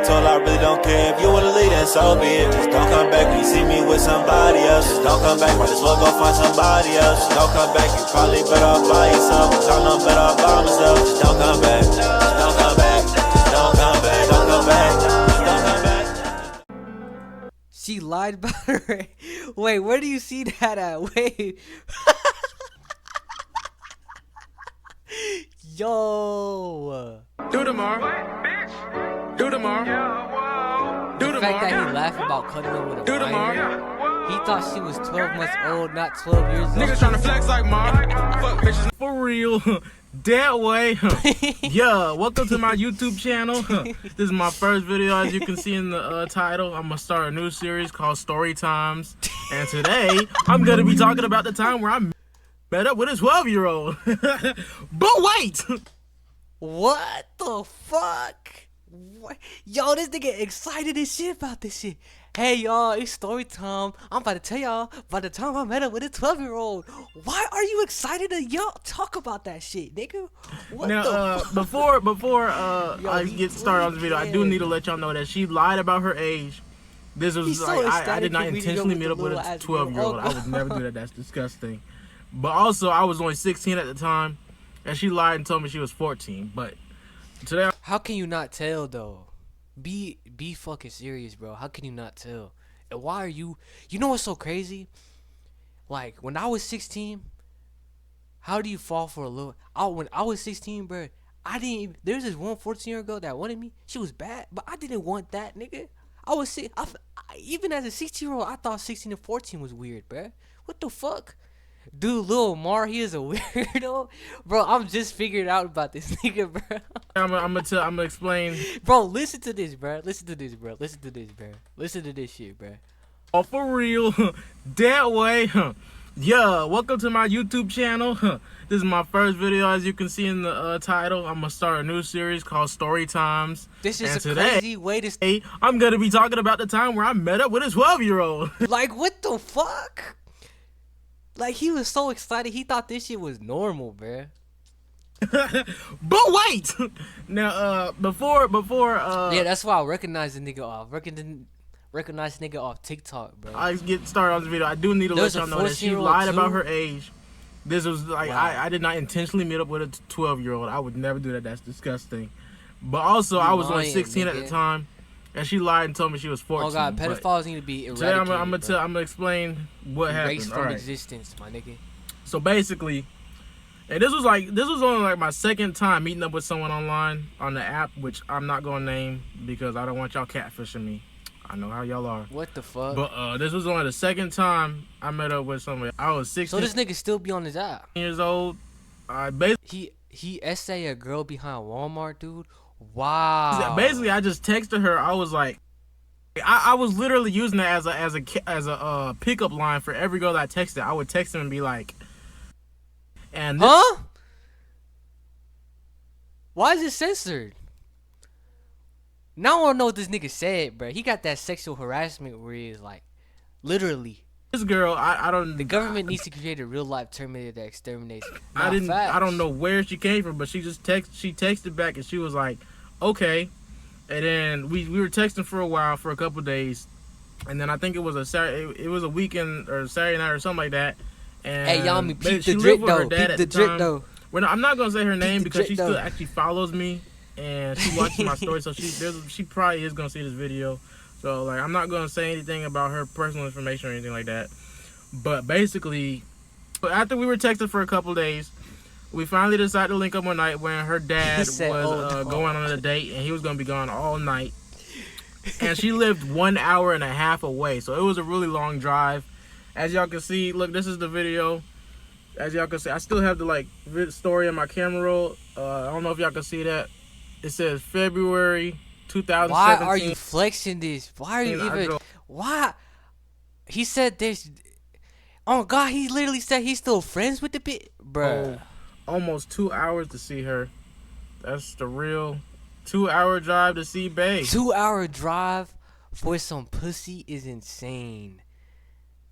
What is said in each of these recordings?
told her I really don't care. If you wanna leave, then so be it. Just don't come back when you see me with somebody else. Just don't come back, might as well go find somebody else. Just don't come back, you probably better off by yourself. Cause I know better off by myself. Just don't come back, just don't come back, just don't come back, don't come back, just don't come back. She lied about her. Wait, where do you see that at? Wait. Yo. Do the Mar. Do the Mar. Do the The fact that Mar. he laughed about cuddling with a Do the Mar. minor. He thought she was 12 months old, not 12 years old. Niggas tryna flex like Mar. Fuck bitches. For real. That way. Yeah, welcome to my YouTube channel. This is my first video, as you can see in the title. I'm gonna start a new series called Story Times. And today, I'm gonna be talking about the time where I met up with a 12-year-old. But wait! What the fuck? What? Yo, this nigga excited as shit about this shit. Hey y'all, it's story time. I'm about to tell y'all about the time I met up with a 12-year-old. Why are you excited to y'all talk about that shit, nigga? What Now, the fuck? before I get started on this video, I do need to let y'all know that she lied about her age. This was He's so like I ecstatic did not for me to intentionally go meet up with with the a little ass 12-year-old. girl. I would never do that. That's disgusting. But also, I was only 16 at the time, and she lied and told me she was 14. But today, How can you not tell though? Be fucking serious, bro. How can you not tell? And why are you? You know what's so crazy? Like when I was 16, how do you fall for a little? When I was 16, bro, I didn't. Even, there's this one 14-year-old girl that wanted me. She was bad, but I didn't want that, nigga. I was even as a 16-year-old, I thought 16 and 14 was weird, bro. What the fuck? Dude, Lil Mar, he is a weirdo. Bro, I'm just figuring out about this nigga, bro. I'm gonna explain. Bro, listen to this, bro. Listen to this, bro. Listen to this, bro. Listen to this shit, bro. Oh, for real. That way. Yeah, welcome to my YouTube channel. This is my first video, as you can see in the title. I'm gonna start a new series called Story Times. This is And a crazy way to... Today, I'm gonna be talking about the time where I met up with a 12-year-old. Like, what the fuck? Like, he was so excited. He thought this shit was normal, bro. But wait. Now, before Yeah, that's why I recognize the nigga off. Recognize the nigga off TikTok, bro. I get started on this video, I do need to let There's y'all a know that she 14-year-old lied too? about her age. This was like Wow. I did not intentionally meet up with a 12-year-old. I would never do that. That's disgusting. But also, I was only lying, 16 at the nigga. time, and she lied and told me she was 14. Oh, God, But pedophiles need to be today eradicated, I'm gonna explain what happened. Erased All from right. existence, my nigga. So basically, and this was only like my second time meeting up with someone online on the app, which I'm not gonna name because I don't want y'all catfishing me. I know how y'all are. What the fuck? But this was only the second time I met up with somebody. I was 16 So this nigga still be on his app. years old. I basically He essay a girl behind Walmart, dude. Wow. Basically, I just texted her. I was like, I was literally using it as a pickup line for every girl that I texted. I would text them and be like, and this, Huh? Why is it censored? Now I don't know what this nigga said, bro. He got that sexual harassment where he is like, literally. this girl, I don't. The government needs to create a real life Terminator that exterminates. I Facts. don't know where she came from, but she texted back and she was like, okay. And then we were texting for a while, for a couple days, and then I think it was a Saturday, it was a weekend or Saturday night or something like that. And Hey, y'all, me peep she the lived drip with her though. dad Peep at the the drip time. though. I'm not gonna say her name the because drip, she still though. actually follows me and she watches my story, so she probably is gonna see this video. So like, I'm not gonna say anything about her personal information or anything like that. But basically, after we were texting for a couple days, we finally decided to link up one night when her dad He was said, "Oh, no." going on a date and he was gonna be gone all night. And she lived 1 hour and a half away, so it was a really long drive. As y'all can see, look, this is the video. As y'all can see, I still have the story in my camera roll. I don't know if y'all can see that. It says February 2017. Why are you flexing this? Why are you I even? drove- Why? He said this. Oh God, he literally said he's still friends with the bitch, bruh. Almost 2 hours to see her. That's the real 2-hour drive to see Bae. 2-hour drive for some pussy is insane.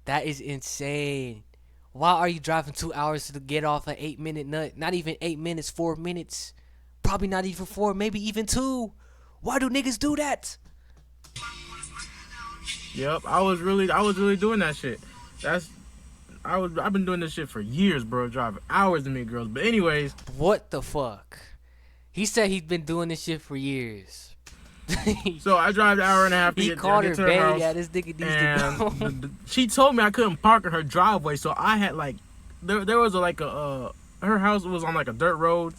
That is insane. Why are you driving 2 hours to get off an 8-minute nut? Not even 8 minutes, 4 minutes. Probably not even 4, maybe even 2. Why do niggas do that? Yep, I was really doing that shit. I've been doing this shit for years, bro. Driving hours to meet girls. But anyways, What the fuck? He said he's been doing this shit for years. so I drive an hour and a half to He get called to her her baby. house. Yeah, this nigga needs to go. She told me I couldn't park in her driveway, so I had like there was her house was on like a dirt road.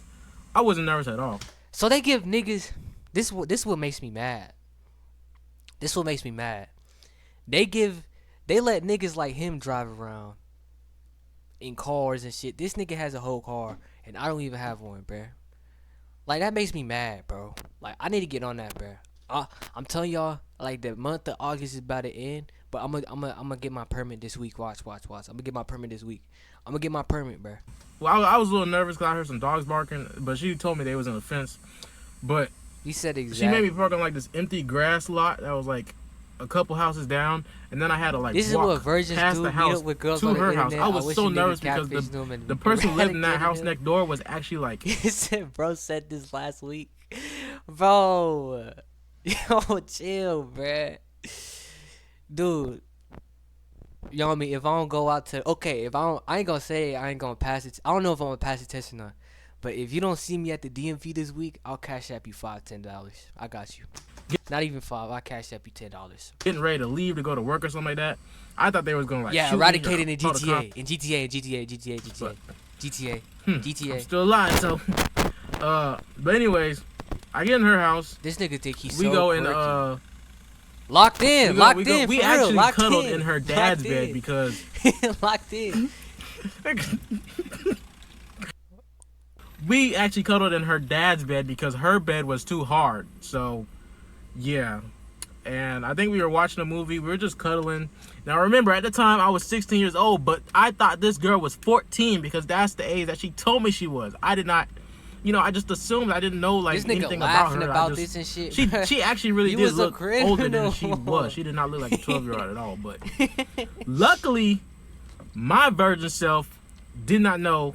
I wasn't nervous at all. So they give niggas this what makes me mad. This what makes me mad. They let niggas like him drive around in cars and shit. This nigga has a whole car and I don't even have one, bruh. Like that makes me mad, bro. Like I need to get on that, bruh. I'm telling y'all, like the month of August is about to end, but I'm gonna get my permit this week. Watch. I'm gonna get my permit this week. I'm gonna get my permit, bruh. Well, I was a little nervous because I heard some dogs barking, but she told me they was in the fence. But He said she exactly. made me park on like this empty grass lot that was like a couple houses down, and then I had to like This is walk what virgins past do. the Meet house up with girls to on the her house. internet. I was wish so a nigga nervous because catfish them and the person who lived in that eradicated house them. next door was actually like, He said, bro said this last week. Bro. Yo, chill, bruh. Dude. You know what I mean? If I don't go out to... Okay, I ain't gonna say I ain't gonna pass it. I don't know if I'm gonna pass the test or not. But if you don't see me at the DMV this week, I'll cash app you $5, $10. I got you. Not even $5. I'll cash app you $10. getting ready to leave to go to work or something like that. I thought they was gonna like Yeah, shoot me eradicated in or call the cops. GTA. I'm GTA. still alive, so but anyways, I get in her house. This nigga think he's We so go in quirky. Locked in, we for actually real, locked cuddled in. in her dad's Locked bed in. because Locked in. we actually cuddled in her dad's bed because her bed was too hard. So yeah. And I think we were watching a movie. We were just cuddling. Now remember, at the time I was 16 years old, but I thought this girl was 14 because that's the age that she told me she was. I did not, I just assumed. I didn't know like This nigga anything about laughing her. about this and shit. She actually really You did was a look older than she criminal. was. She did not look like a 12-year-old at all. But luckily, my virgin self did not know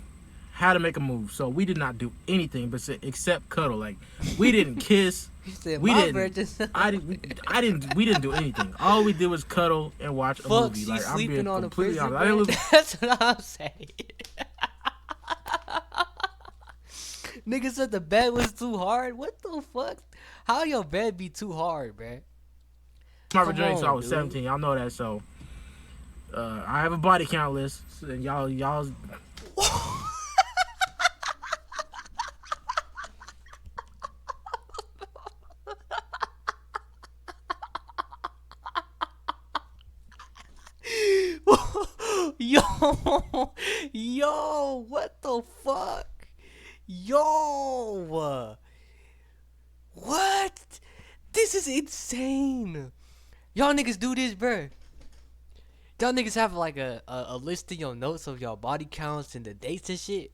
how to make a move, so we did not do anything except cuddle. Like we didn't kiss. He said, We "My didn't. virgin." We didn't do anything. All we did was cuddle and watch a Fuck, movie. she's Like I'm being sleeping on a completely prison honest. I didn't bed. live. That's what I'm saying. Nigga said the bed was too hard. What the fuck? How your bed be too hard, bruh? My Come virginity, so I on, was dude. 17. Y'all know that. So I have a body count list, and y'all. Yo, what the fuck? Yo, what? This is insane. Y'all niggas do this, bruh. Y'all niggas have like a list in your notes of y'all body counts and the dates and shit.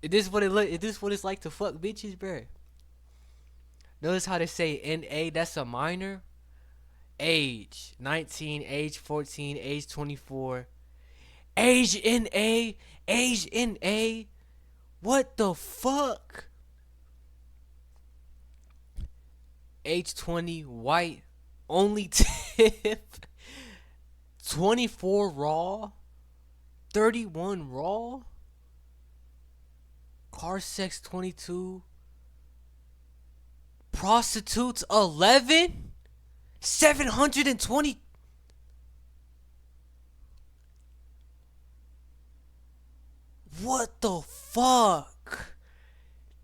Is this what it's like to fuck bitches, bruh? Notice how they say NA, that's a minor. Age 19, age 14, age 24. Age NA, age NA. What the fuck? Age 20, white, only tip. 24 raw, 31 raw. Car sex 22. Prostitutes 11. 720. What the fuck?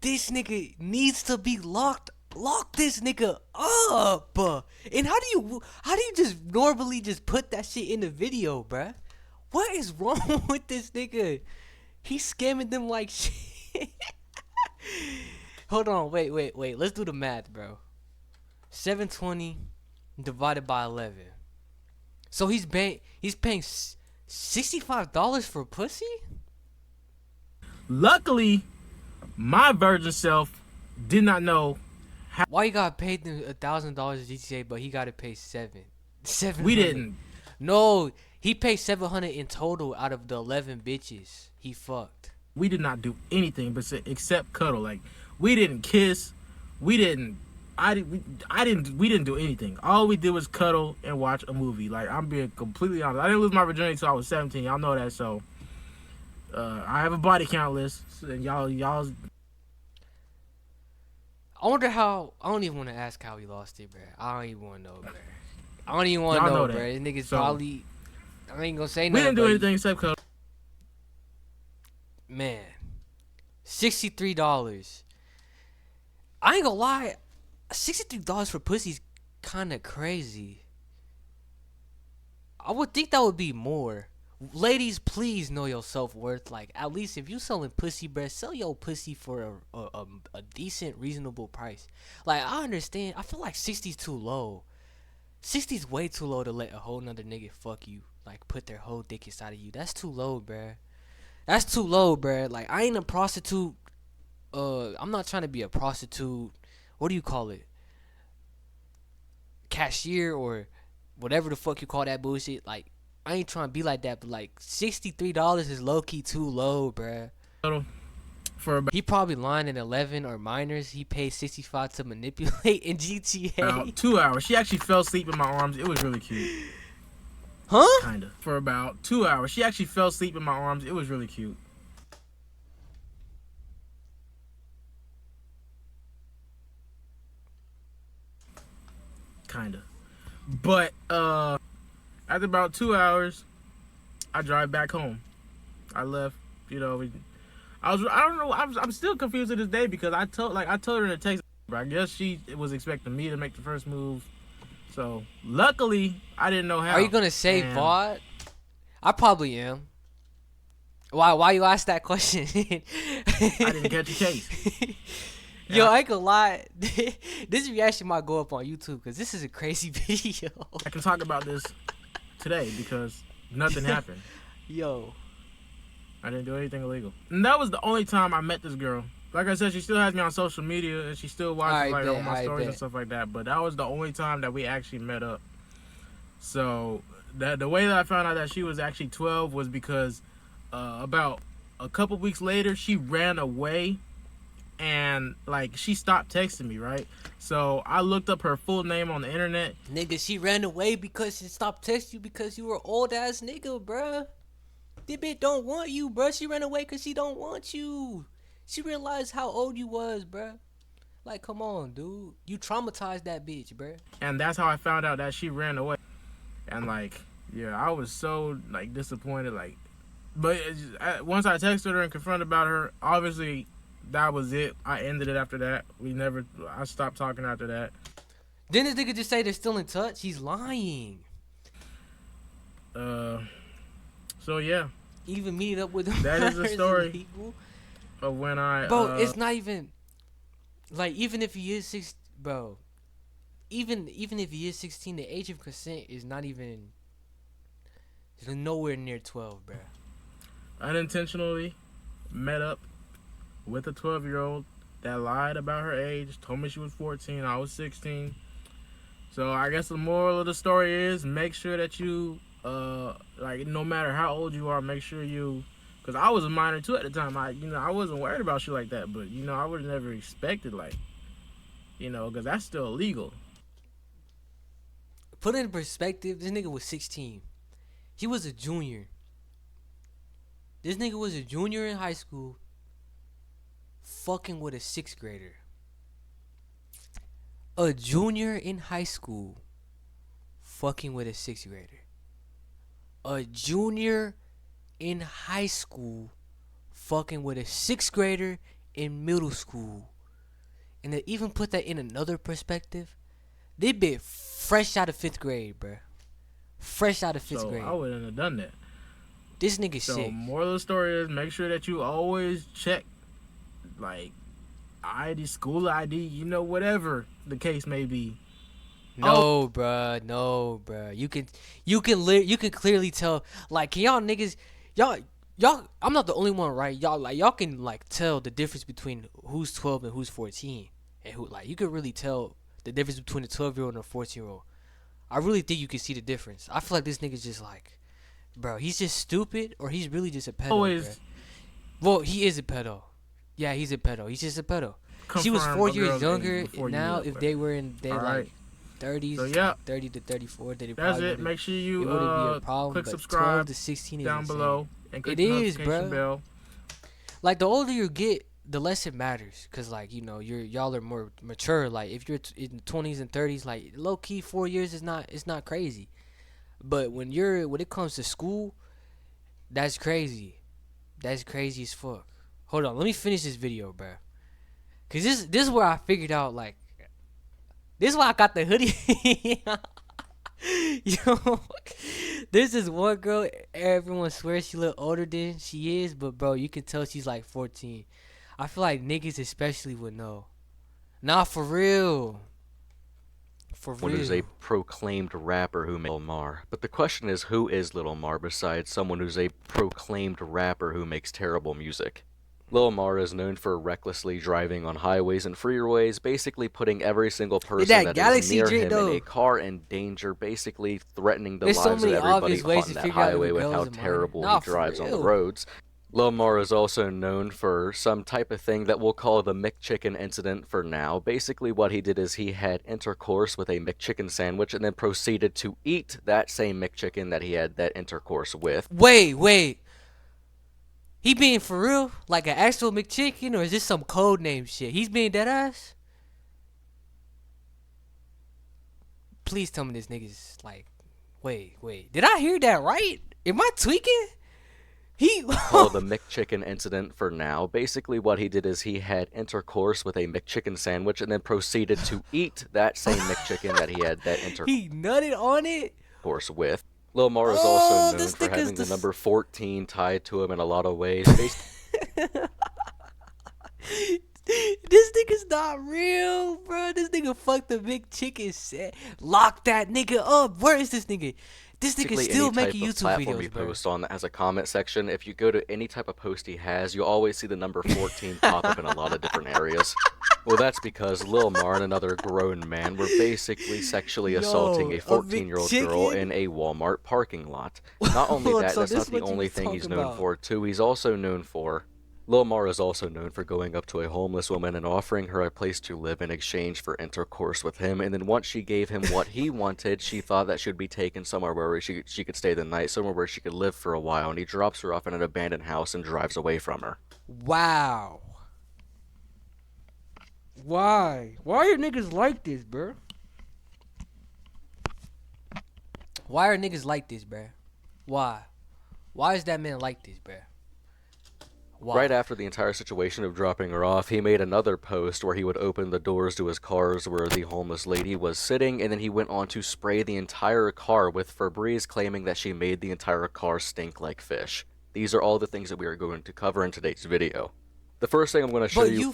This nigga needs to be locked. Lock this nigga up. And how do you just normally just put that shit in the video, bruh? What is wrong with this nigga? He's scamming them like shit. Hold on, wait. Let's do the math, bro. 720 divided by 11. So he's paying $65 for pussy? Luckily, my virgin self did not know. Why you got paid $1,000 GTA, but he got to pay $700? We didn't. No, he paid $700 in total out of the 11 bitches he fucked. We did not do anything except cuddle. Like we didn't kiss. We didn't. We didn't do anything. All we did was cuddle and watch a movie. Like, I'm being completely honest. I didn't lose my virginity until I was 17. Y'all know that. So, I have a body count list, and y'all. I wonder how. I don't even want to ask how he lost it, bro. I don't even want to know, bro. I don't even want to know, bro. This nigga's probably. I ain't gonna say nothing. We didn't do anything except cuddle. Man, $63. I ain't gonna lie, $63 for pussy's kind of crazy. I would think that would be more. Ladies, please know your self-worth. Like, at least if you selling pussy, bruh, sell your pussy for a decent, reasonable price. Like, I understand. I feel like 60's too low. 60's way too low to let a whole nother nigga fuck you. Like, put their whole dick inside of you. That's too low, bruh. That's too low, bruh. Like, I ain't a prostitute. I'm not trying to be a prostitute. What do you call it? Cashier or whatever the fuck you call that bullshit. Like, I ain't trying to be like that, but like $63 is low key too low, bruh. He probably lying in 11 or minors. He paid 65 to manipulate in GTA. About 2 hours. She actually fell asleep in my arms. It was really cute. Huh? Kinda. For about 2 hours. She actually fell asleep in my arms. It was really cute. Kinda. But after about 2 hours, I drive back home. I left, you know, I don't know, I'm still confused to this day because I told her in a text, but I guess she was expecting me to make the first move. So luckily I didn't know how. Are you gonna say VOD? I probably am. Why you ask that question? I didn't catch a case. Yo, I ain't gonna lie. This reaction might go up on YouTube because this is a crazy video. I can talk about this today because nothing happened. Yo. I didn't do anything illegal. And that was the only time I met this girl. Like I said, she still has me on social media and she still watches all my stories and stuff like that. But that was the only time that we actually met up. So the way that I found out that she was actually 12 was because about a couple weeks later, she ran away. And like she stopped texting me, right? So I looked up her full name on the internet. Nigga, she ran away because she stopped texting you because you were old ass nigga, bruh. This bitch don't want you, bruh. She ran away because she don't want you. She realized how old you was, bruh. Like, come on, dude. You traumatized that bitch, bruh. And that's how I found out that she ran away. And like, yeah, I was so like disappointed. Like, but once I texted her and confronted about her, obviously. That was it. I ended it after that. I stopped talking after that. Didn't this nigga just say they're still in touch? He's lying. So yeah. Even meet up with him. That is the story of when I. Bro, it's not even. Like, even if he is 6, bro. Even if he is 16, the age of consent is not even. It's nowhere near 12, bro. Unintentionally met up with a 12-year-old that lied about her age, told me she was 14, I was 16. So I guess the moral of the story is make sure that you, like, no matter how old you are, make sure you, because I was a minor too at the time. I wasn't worried about shit like that, but, I would have never expected, like, because that's still illegal. Put it in perspective, this nigga was 16. He was a junior. This nigga was a junior in high school. Fucking with a 6th grader. A junior in high school fucking with a 6th grader. A junior in high school fucking with a 6th grader in middle school. And to even put that in another perspective, they been fresh out of 5th grade, bruh. Fresh out of 5th grade. I wouldn't have done that. This nigga sick. So moral of the story is make sure that you always check, like, ID, school ID, whatever the case may be. No, bruh. No, bruh. You can clearly tell. Like, can y'all niggas, y'all. I'm not the only one, right? Y'all can like tell the difference between who's 12 and who's 14, and who, like, you can really tell the difference between a 12-year-old and a 14-year-old. I really think you can see the difference. I feel like this nigga's just like, bro, he's just stupid, or he's really just a pedo. Always. Bruh. Well, he is a pedo. Yeah, he's a pedo. He's just a pedo. She was confirm 4 a years girl's younger. age before you Now, meet up if with they her. were in their Alright. like 30s, So yeah, 30 to 34, then it that's probably it. wouldn't, Make sure it you wouldn't be a problem. click But 12 subscribe to 16 is down insane. below and click It the is, notification bruh. bell. Like, the older you get, the less it matters, cause like, you know, y'all are more mature. Like, if you're in 20s and 30s, like, low key 4 years is not crazy. But when it comes to school, that's crazy. That's crazy as fuck. Hold on, let me finish this video, bro. Cause this is where I figured out, like, this is why I got the hoodie. Yo, there's this one girl, everyone swears she look older than she is, but bro, you can tell she's like 14. I feel like niggas especially would know. Nah, for real. For One who's a real. proclaimed rapper who makes Lil Mar. But the question is, who is Lil Mar besides someone who's a proclaimed rapper who makes terrible music? Lil Mar is known for recklessly driving on highways and freeways, basically putting every single person that that is Galaxy near drink, him though. in a car in danger, basically threatening the There's so lives of many everybody obvious ways on to that figure out if a highway with girl how is a minor. terrible Nah, he for drives on the real. roads. Lil Mar is also known for some type of thing that we'll call the McChicken incident for now. Basically what he did is he had intercourse with a McChicken sandwich and then proceeded to eat that same McChicken that he had that intercourse with. Wait. He being for real? Like an actual McChicken, or is this some code name shit? He's being dead ass? Please tell me this nigga's like, wait. Did I hear that right? Am I tweaking? Called the McChicken incident for now. Basically what he did is he had intercourse with a McChicken sandwich and then proceeded to eat that same McChicken that he had that He nutted on it? intercourse with. Lil Mar is Oh, also known this for nigga's having the this- number 14 tied to him in a lot of ways. This nigga's not real, bro. This nigga fucked the McChicken set. Lock that nigga up. Where is this nigga? This nigga Basically, still any type making of YouTube platform he videos, bro. posts on that has a comment section, if you go to any type of post he has, you'll always see the number 14 pop up in a lot of different areas. Well, that's because Lil Mar and another grown man were basically sexually assaulting a 14-year-old girl in a Walmart parking lot. Not only Hold on, that, so that's this not the what you only was thing he's talking known about. for, too. He's also known for... Lil Mar is also known for going up to a homeless woman and offering her a place to live in exchange for intercourse with him, and then once she gave him what he wanted, she thought that she would be taken somewhere where she could stay the night, somewhere where she could live for a while, and he drops her off in an abandoned house and drives away from her. Wow. Why? Why are niggas like this, bro? Why are niggas like this, bro? Why? Why is that man like this, bro? Why? Right after the entire situation of dropping her off, he made another post where he would open the doors to his cars where the homeless lady was sitting, and then he went on to spray the entire car with Febreze, claiming that she made the entire car stink like fish. These are all the things that we are going to cover in today's video. The first thing I'm going to show But you...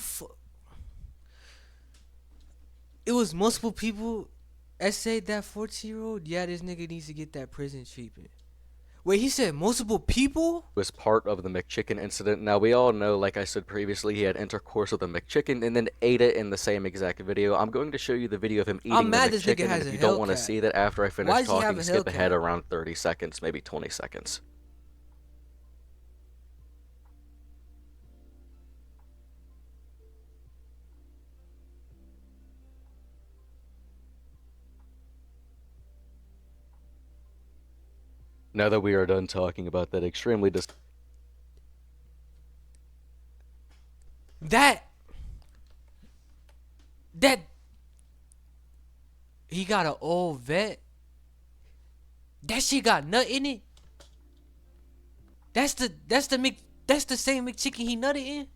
it was multiple people that said that 14-year-old, yeah, this nigga needs to get that prison treatment. Wait, he said multiple people? Was part of the McChicken incident. Now, we all know, like I said previously, he had intercourse with a McChicken and then ate it in the same exact video. I'm going to show you the video of him eating the mad this nigga McChicken, has and a if you don't want to Hellcat. see that after I Why finish does he have talking, a skip ahead Hellcat? around 30 seconds, maybe 20 seconds. Now that we are done talking about that extremely That he got an old vet. That shit got nut in it. That's the same McChicken he nutted in.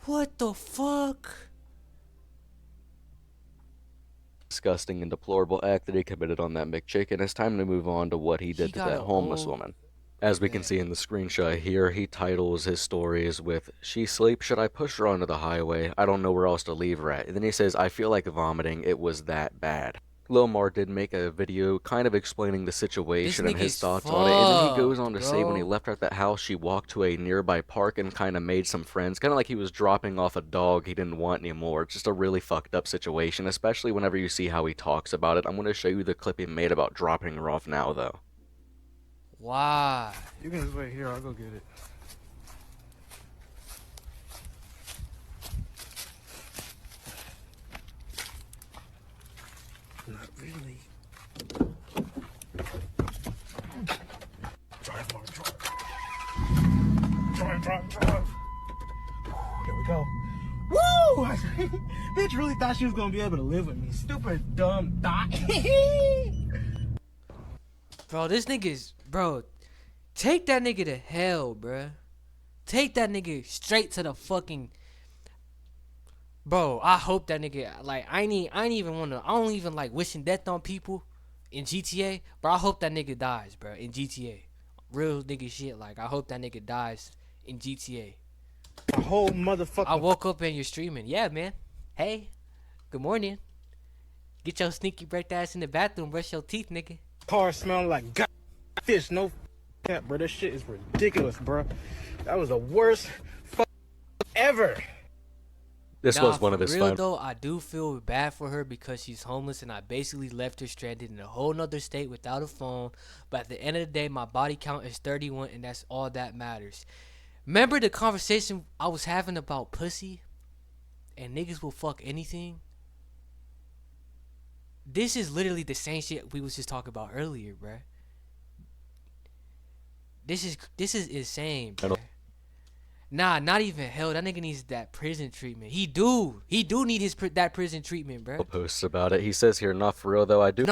What the fuck? disgusting and deplorable act that he committed on that McChicken, it's time to move on to what he did to got that a homeless old woman. As we can see in the screenshot here, he titles his stories with, "She sleeps, should I push her onto the highway? I don't know where else to leave her at." And then he says, "I feel like vomiting, it was that bad." Lil Mar did make a video kind of explaining the situation and his nigga's thoughts on it, and then he goes fucked, on to say when he bro. left her at that house, she walked to a nearby park and kind of made some friends, kind of like he was dropping off a dog he didn't want anymore. It's just a really fucked up situation, especially whenever you see how he talks about it. I'm going to show you the clip he made about dropping her off now, though. Why? You can just wait here, I'll go get it. Not really. Drive, Mark, drive. Drive. Here we go. Woo! Bitch really thought she was gonna be able to live with me. Stupid, dumb thought. Bro, this nigga's, bro, take that nigga to hell, bruh. Take that nigga straight to the fucking, bro, I hope that nigga, like, I don't even like wishing death on people in GTA, but I hope that nigga dies, bro, in GTA. Real nigga shit, like, I hope that nigga dies in GTA. A whole motherfucker. I woke up and you're streaming. Yeah, man. Hey, good morning. Get your sneaky breath ass in the bathroom, brush your teeth, nigga. Car smelling like god fish. No cap, bro. This shit is ridiculous, bro. That was the worst ever. This was one of for his real final. though, I do feel bad for her because she's homeless and I basically left her stranded in a whole nother state without a phone. But at the end of the day, my body count is 31 and that's all that matters. Remember the conversation I was having about pussy and niggas will fuck anything? This is literally the same shit we was just talking about earlier, bruh. This is insane, bruh. Nah, not even hell. That nigga needs that prison treatment. He do need that prison treatment, bruh. Posts about it. He says here, not for real though. I do.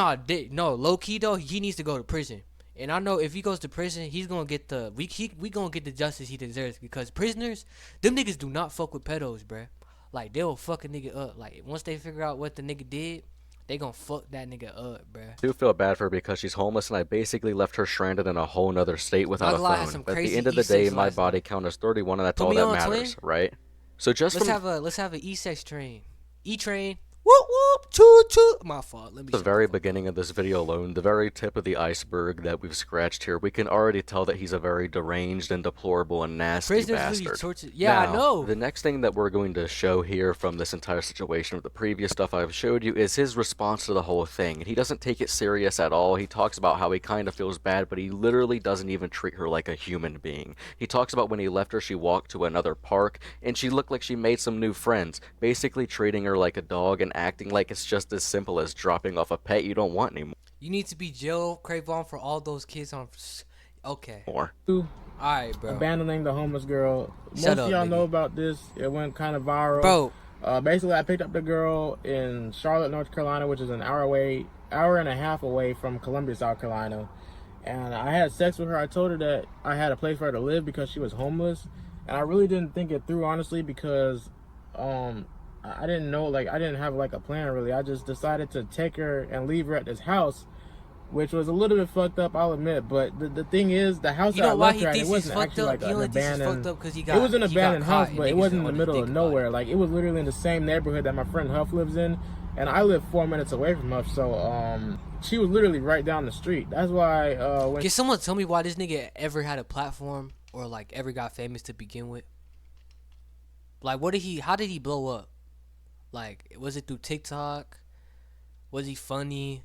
No, low key though, he needs to go to prison. And I know if he goes to prison, he's gonna get we gonna get the justice he deserves because prisoners, them niggas do not fuck with pedos, bruh. Like they'll fuck a nigga up. Like once they figure out what the nigga did, they gonna fuck that nigga up, bruh. I do feel bad for her because she's homeless and I basically left her stranded in a whole nother state without a phone. But at the end of the day, my body count is 31 and that's all that matters, right? So just let's have an E-sex train. E-train. Whoop whoop, choo choo. My fault. Let me. The very beginning of this video alone, the very tip of the iceberg that we've scratched here, we can already tell that he's a very deranged and deplorable and nasty bastard. Yeah, now, I know. The next thing that we're going to show here from this entire situation with the previous stuff I've showed you is his response to the whole thing. And he doesn't take it serious at all. He talks about how he kind of feels bad, but he literally doesn't even treat her like a human being. He talks about when he left her, she walked to another park, and she looked like she made some new friends, basically treating her like a dog and acting like it's just as simple as dropping off a pet you don't want anymore. You need to be OnlyKravon for all those kids on. Okay. Two, Alright, bro. abandoning the homeless girl. Shut Most up, of y'all nigga. know about this. It went kind of viral. Bro. Basically, I picked up the girl in Charlotte, North Carolina, which is an hour and a half away from Columbia, South Carolina. And I had sex with her. I told her that I had a place for her to live because she was homeless. And I really didn't think it through, honestly, because I didn't know, like, I didn't have, like, a plan, really. I just decided to take her and leave her at this house, which was a little bit fucked up, I'll admit. But the thing is, the house that I left her at, it wasn't actually, like, an abandoned... It was an abandoned house, but it wasn't in the middle of nowhere. Like, it was literally in the same neighborhood that my friend Huff lives in, and I live 4 minutes away from Huff, so, she was literally right down the street. That's why, when... Can someone tell me why this nigga ever had a platform or, like, ever got famous to begin with? Like, how did he blow up? Like, was it through TikTok? Was he funny?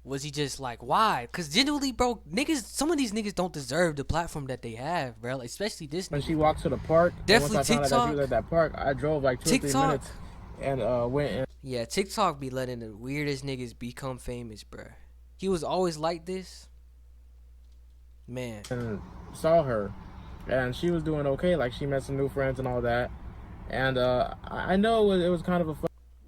Was he just like, why? Because generally, bro, some of these niggas don't deserve the platform that they have, bro. Like, especially this nigga. When she walked to the park, definitely once I found out that TikTok. she was at that park, I drove like 2 or 3 minutes and went in. Yeah, TikTok be letting the weirdest niggas become famous, bro. He was always like this. Man. And saw her, and she was doing okay. Like, she met some new friends and all that. And I know it was kind of a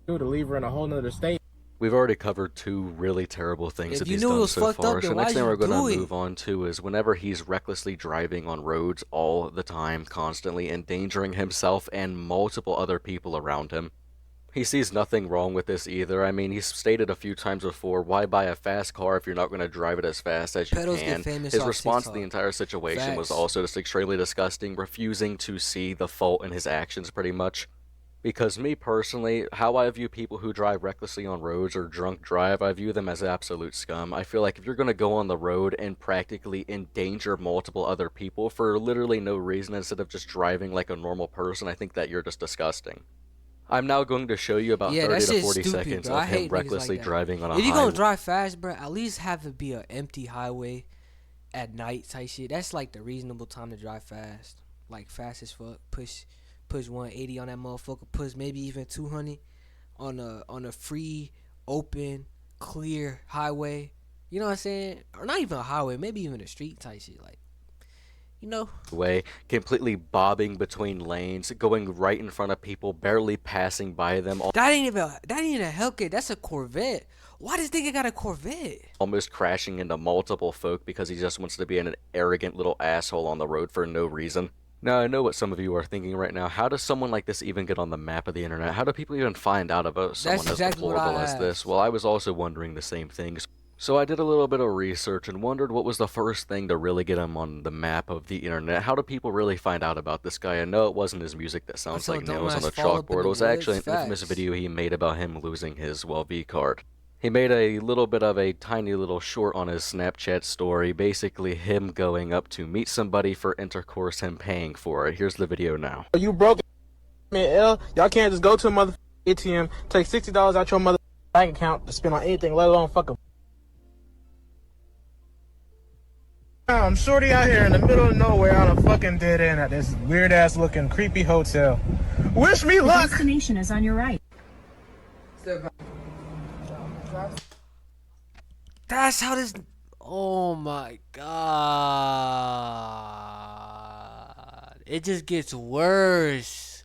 to leave her in a whole nother state. We've already covered 2 really terrible things that he's knew it done was so fucked far. up, So then next why'd thing you we're going do to it? move on to is whenever he's recklessly driving on roads all the time, constantly endangering himself and multiple other people around him. He sees nothing wrong with this either. I mean, he's stated a few times before, why buy a fast car if you're not going to drive it as fast as you Pedos can? get famous His off response to TikTok. the entire situation was Facts. also just extremely disgusting, refusing to see the fault in his actions pretty much. Because me personally, how I view people who drive recklessly on roads or drunk drive, I view them as absolute scum. I feel like if you're going to go on the road and practically endanger multiple other people for literally no reason instead of just driving like a normal person, I think that you're just disgusting. I'm now going to show you about 30 to 40 seconds bro. I of hate him niggas recklessly like that. driving on a If you gonna highway. drive fast, bro, at least have it be an empty highway at night type shit. That's like the reasonable time to drive fast. Like fast as fuck. Push 180 on that motherfucker. Push maybe even 200 on a free open, clear highway. You know what I'm saying? Or not even a highway, maybe even a street type shit. Like, you know. Way, completely bobbing between lanes, going right in front of people, barely passing by them, That ain't even a Hellcat. That's a Corvette. Why does nigga got a Corvette? almost crashing into multiple folk because he just wants to be an arrogant little asshole on the road for no reason. Now, I know what some of you are thinking right now. How does someone like this even get on the map of the internet? How do people even find out about someone as deplorable as this? Well, I was also wondering the same things. So I did a little bit of research and wondered what was the first thing to really get him on the map of the internet. How do people really find out about this guy? And no, it wasn't his music that sounds like nails on a chalkboard. It was actually an infamous video he made about him losing his, well, V-card. He made a little bit of a tiny little short on his Snapchat story, basically him going up to meet somebody for intercourse and paying for it. Here's the video now. You broke L. Y'all can't just go to a mother ATM, take $60 out your mother bank account to spend on anything, let alone fucking. I'm shorty out here in the middle of nowhere on a fucking dead end at this weird ass looking creepy hotel. Wish me luck. The destination is on your right. That's how this. Oh my god! It just gets worse.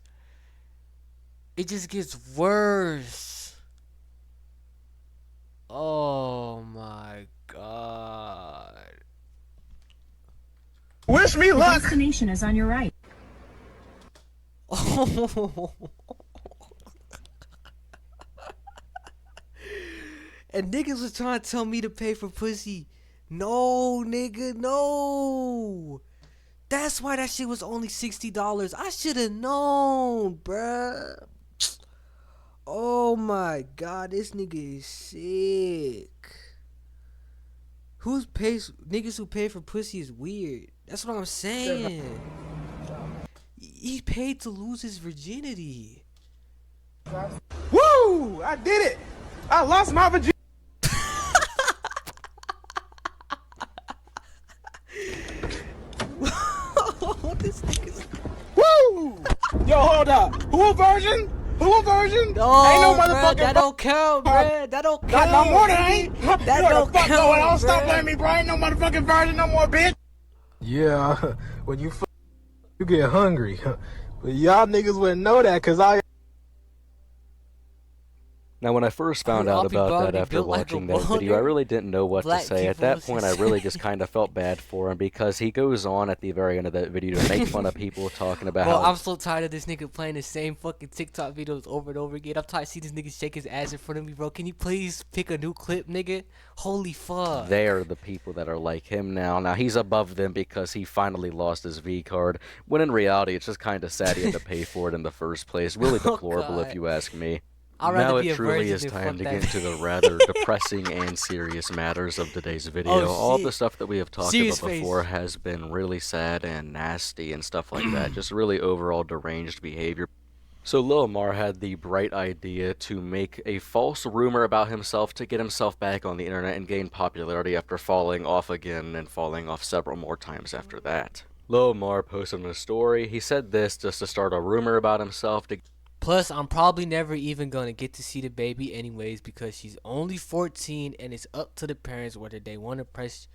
It just gets worse. Oh my god. Wish me The luck. destination is on your right. Oh. And niggas was trying to tell me to pay for pussy. No, nigga, no. That's why that shit was only $60. I should have known, bruh. Oh my god, this nigga is sick. Niggas who pay for pussy is weird. That's what I'm saying. He paid to lose his virginity. Woo! I did it. I lost my virginity. This nigga's. Woo! Yo, hold up. Who version? Who version? No, Ain't no bruh, motherfucking. that don't count, bruh. That don't count. Not no more than ain't. That You know don't the fuck count, going on? Stop bruh. blaming me, bro. Ain't no motherfucking version no more, bitch. Yeah, when you you get hungry. But y'all niggas wouldn't know that because I. Now, when I first found out about that after watching that video, I really didn't know what to say. At that point, I really just kind of felt bad for him because he goes on at the very end of that video to make fun of people talking about Bro, how... I'm so tired of this nigga playing the same fucking TikTok videos over and over again. I'm tired of seeing this nigga shake his ass in front of me, bro. Can you please pick a new clip, nigga? Holy fuck. They're the people that are like him now. Now, he's above them because he finally lost his V-card, when in reality, it's just kind of sad he had to pay for it in the first place. Really deplorable, if you ask me. I'd rather Now be it a truly virgin is than time fuck to that get into the rather depressing and serious matters of today's video. Oh, All shit. the stuff that we have talked Serious about face. before has been really sad and nasty and stuff like that. Just really overall deranged behavior. So Lil Mar had the bright idea to make a false rumor about himself to get himself back on the internet and gain popularity after falling off again and falling off several more times after that. Lil Mar posted in a story. He said this just to start a rumor about himself to... Plus, I'm probably never even gonna get to see the baby anyways because she's only 14 and it's up to the parents whether they want to press.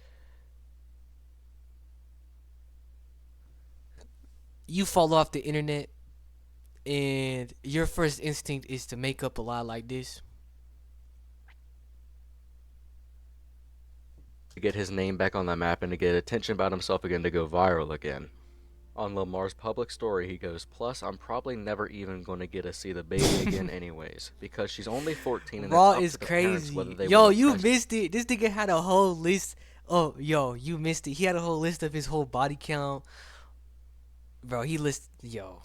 You fall off the internet and your first instinct is to make up a lie like this. to get his name back on the map and to get attention about himself again to go viral again. On Lil Mar's public story, he goes, "Plus, I'm probably never even going to get to see the baby again anyways, because she's only 14 and Raw it's up is to the parents crazy. whether they Yo, wanna you press-" missed it. This nigga had a whole list. Oh, yo, you missed it. He had a whole list of his whole body count. Bro, he lists, yo.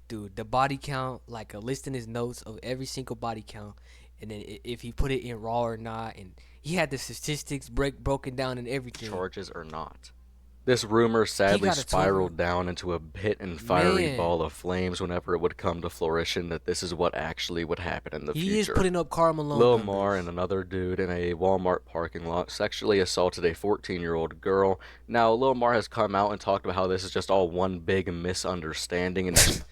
Dude, the body count, like a list in his notes of every single body count. And then if he put it in Raw or not. And he had the statistics broken down and everything. Charges or not. This rumor sadly got a spiraled down into a hit and fiery Man. ball of flames whenever it would come to fruition that this is what actually would happen in the He future. is putting up Karl Malone Lil numbers. Mar and another dude in a Walmart parking lot sexually assaulted a 14-year-old girl. Now, Lil Mar has come out and talked about how this is just all one big misunderstanding and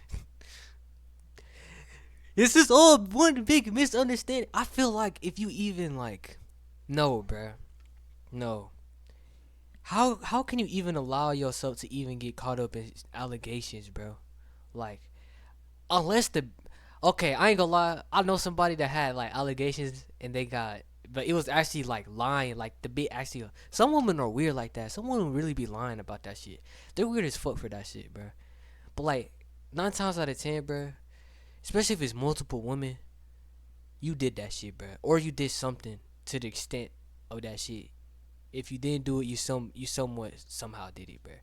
This is all one big misunderstanding. I feel like if you even like, no, bruh, no. How can you even allow yourself to even get caught up in allegations, bro? Like, unless the, okay, I ain't gonna lie. I know somebody that had like allegations and they got, but it was actually like lying. Like the bit actually, some women are weird like that. Some women really be lying about that shit. They're weird as fuck for that shit, bro. But like 9 times out of 10, bro, especially if it's multiple women, you did that shit, bro, or you did something to the extent of that shit. If you didn't do it, you somewhat somehow did it, bro.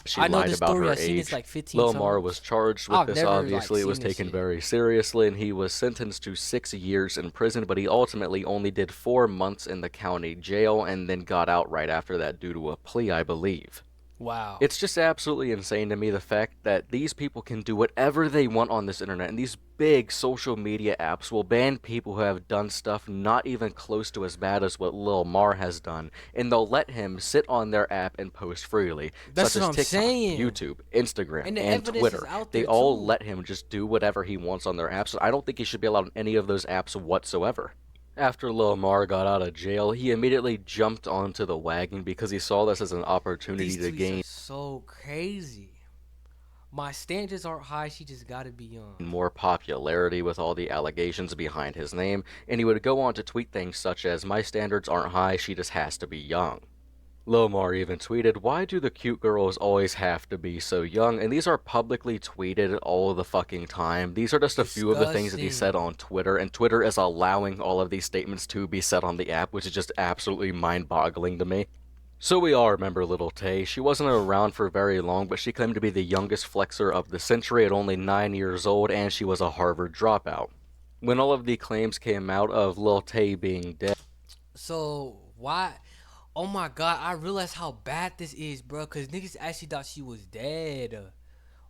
She I know lied this about story. her I've seen this age. like 15 Lil times. Mar was charged with I've this, never, obviously. It like, was seen this taken shit. very seriously, and he was sentenced to 6 years in prison, but he ultimately only did 4 months in the county jail and then got out right after that due to a plea, I believe. Wow. It's just absolutely insane to me, the fact that these people can do whatever they want on this internet, and these big social media apps will ban people who have done stuff not even close to as bad as what Lil Mar has done, and they'll let him sit on their app and post freely, That's such what as I'm TikTok, saying. YouTube, Instagram, And the and evidence is Twitter. out They there, all too. let him just do whatever he wants on their apps, so I don't think he should be allowed on any of those apps whatsoever. After Lil Mar got out of jail, he immediately jumped onto the wagon because he saw this as an opportunity These to tweets gain are so crazy. My standards aren't high. She just gotta be young. more popularity with all the allegations behind his name, and he would go on to tweet things such as, "My standards aren't high, she just has to be young." Lil Mar even tweeted, "Why do the cute girls always have to be so young?" And these are publicly tweeted all the fucking time. These are just a few of the things that he said Disgusting. on Twitter, and Twitter is allowing all of these statements to be said on the app, which is just absolutely mind-boggling to me. So we all remember Little Tay. She wasn't around for very long, but she claimed to be the youngest flexer of the century at only 9 years old, and she was a Harvard dropout. When all of the claims came out of Lil Tay being dead, So why? Oh my god! I realized how bad this is, bro. Cause niggas actually thought she was dead.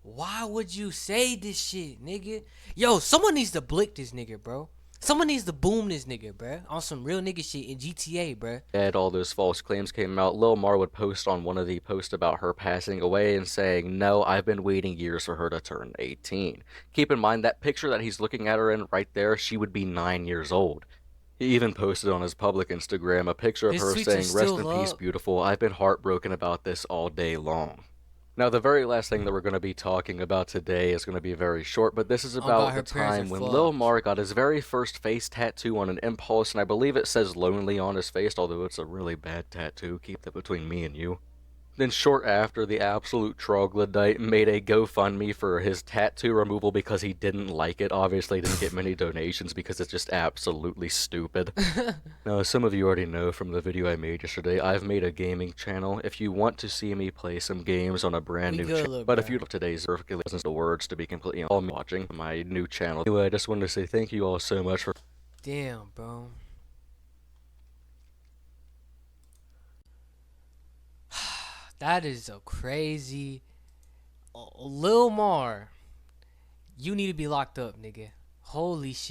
Why would you say this shit, nigga? Yo, someone needs to blick this nigga, bro. Someone needs to boom this nigga, bro. On some real nigga shit in GTA, bro. all those false claims came out, Lil Mar would post on one of the posts about her passing away and saying, "No, I've been waiting years for her to turn 18. Keep in mind that picture that he's looking at her in right there, she would be 9 years old. He even posted on his public Instagram a picture of His her tweets are saying, "Rest in still peace, up. beautiful. I've been heartbroken about this all day long." Now, the very last thing that we're going to be talking about today is going to be very short, but this is Oh about god, the her parents time are when Lil fucked. Mar got his very first face tattoo on an impulse, and I believe it says "lonely" on his face, although it's a really bad tattoo. Keep that between me and you. Then short after, the absolute troglodyte made a GoFundMe for his tattoo removal because he didn't like it. Obviously didn't get many donations because it's just absolutely stupid. Now, as some of you already know from the video I made yesterday, I've made a gaming channel. If you want to see me play some games on a brand We new good, channel, little but if bro. you love today's perfectly listens to the words to be completely all me watching my new channel. Anyway, I just wanted to say thank you all so much for Damn, bro. That is a crazy. Lil Mar, you need to be locked up, nigga. Holy shit.